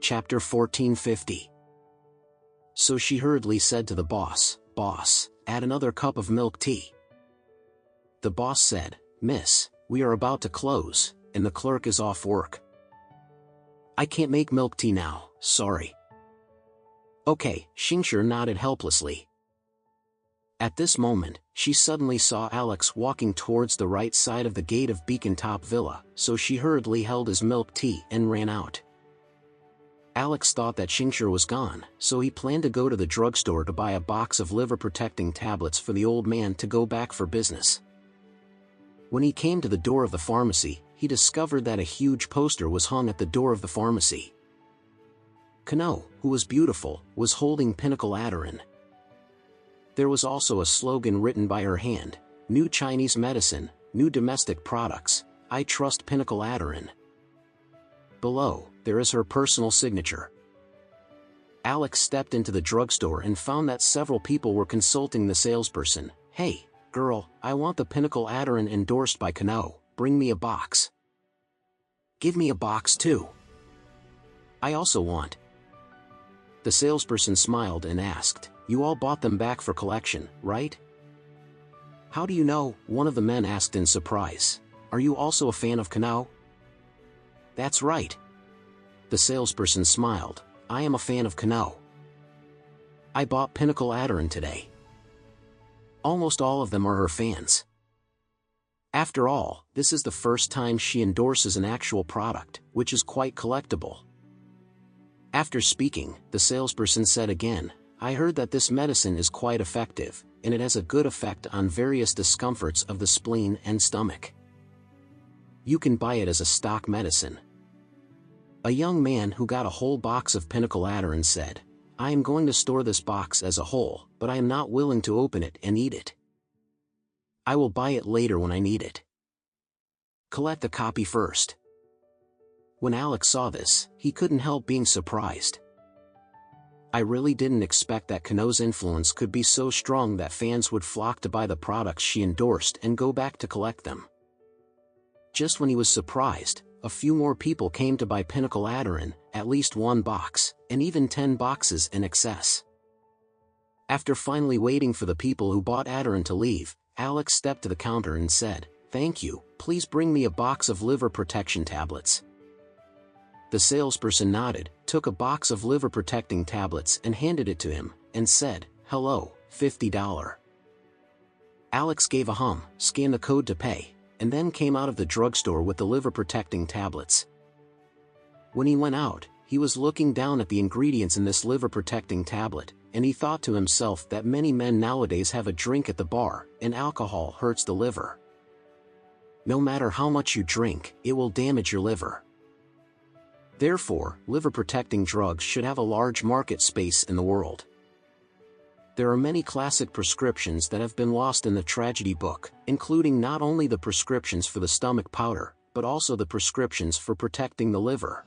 Chapter 1450. So she hurriedly said to the boss, "Boss, add another cup of milk tea." The boss said, "Miss, we are about to close, and the clerk is off work. I can't make milk tea now, sorry." "Okay," Xingshi nodded helplessly. At this moment, she suddenly saw Alex walking towards the right side of the gate of Beacon Top Villa, so she hurriedly held his milk tea and ran out. Alex thought that Xingshi was gone, so he planned to go to the drugstore to buy a box of liver-protecting tablets for the old man to go back for business. When he came to the door of the pharmacy, he discovered that a huge poster was hung at the door of the pharmacy. Kano, who was beautiful, was holding Pinnacle Aderin. There was also a slogan written by her hand: "New Chinese medicine, new domestic products, I trust Pinnacle Aderin." Below, there is her personal signature. Alex stepped into the drugstore and found that several people were consulting the salesperson. "Hey, girl, I want the Pinnacle Aderin endorsed by Kano, bring me a box." "Give me a box too." "I also want." The salesperson smiled and asked, "You all bought them back for collection, right?" "How do you know?" one of the men asked in surprise. "Are you also a fan of Kano?" "That's right." The salesperson smiled. "I am a fan of Kano. I bought Pinnacle Aderin today." Almost all of them are her fans. After all, this is the first time she endorses an actual product, which is quite collectible. After speaking, the salesperson said again, "I heard that this medicine is quite effective, and it has a good effect on various discomforts of the spleen and stomach. You can buy it as a stock medicine." A young man who got a whole box of Pinnacle Aderin said, "I am going to store this box as a whole, but I am not willing to open it and eat it. I will buy it later when I need it. Collect a copy first." When Alex saw this, he couldn't help being surprised. "I really didn't expect that Kano's influence could be so strong that fans would flock to buy the products she endorsed and go back to collect them." Just when he was surprised, a few more people came to buy Pinnacle Aderin, at least one box, and even 10 boxes in excess. After finally waiting for the people who bought Aderin to leave, Alex stepped to the counter and said, "Thank you, please bring me a box of liver protection tablets." The salesperson nodded, took a box of liver-protecting tablets and handed it to him, and said, "Hello, $50. Alex gave a hum, scanned the code to pay, and then came out of the drugstore with the liver-protecting tablets. When he went out, he was looking down at the ingredients in this liver-protecting tablet, and he thought to himself that many men nowadays have a drink at the bar, and alcohol hurts the liver. No matter how much you drink, it will damage your liver. Therefore, liver-protecting drugs should have a large market space in the world. There are many classic prescriptions that have been lost in the tragedy book, including not only the prescriptions for the stomach powder, but also the prescriptions for protecting the liver.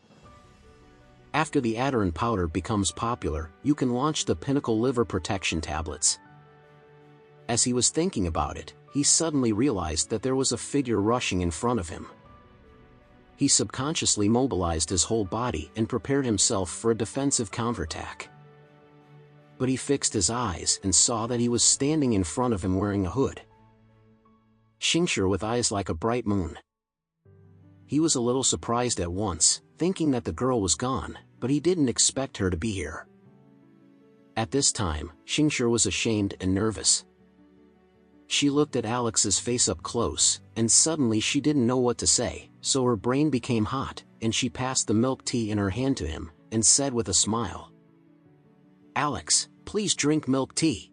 After the Aderin powder becomes popular, you can launch the Pinnacle Liver Protection tablets." As he was thinking about it, he suddenly realized that there was a figure rushing in front of him. He subconsciously mobilized his whole body and prepared himself for a defensive counterattack. But he fixed his eyes and saw that he was standing in front of him wearing a hood. Xingshi with eyes like a bright moon. He was a little surprised at once, thinking that the girl was gone, but he didn't expect her to be here. At this time, Xingshi was ashamed and nervous. She looked at Alex's face up close, and suddenly she didn't know what to say, so her brain became hot, and she passed the milk tea in her hand to him, and said with a smile, "Alex, please drink milk tea."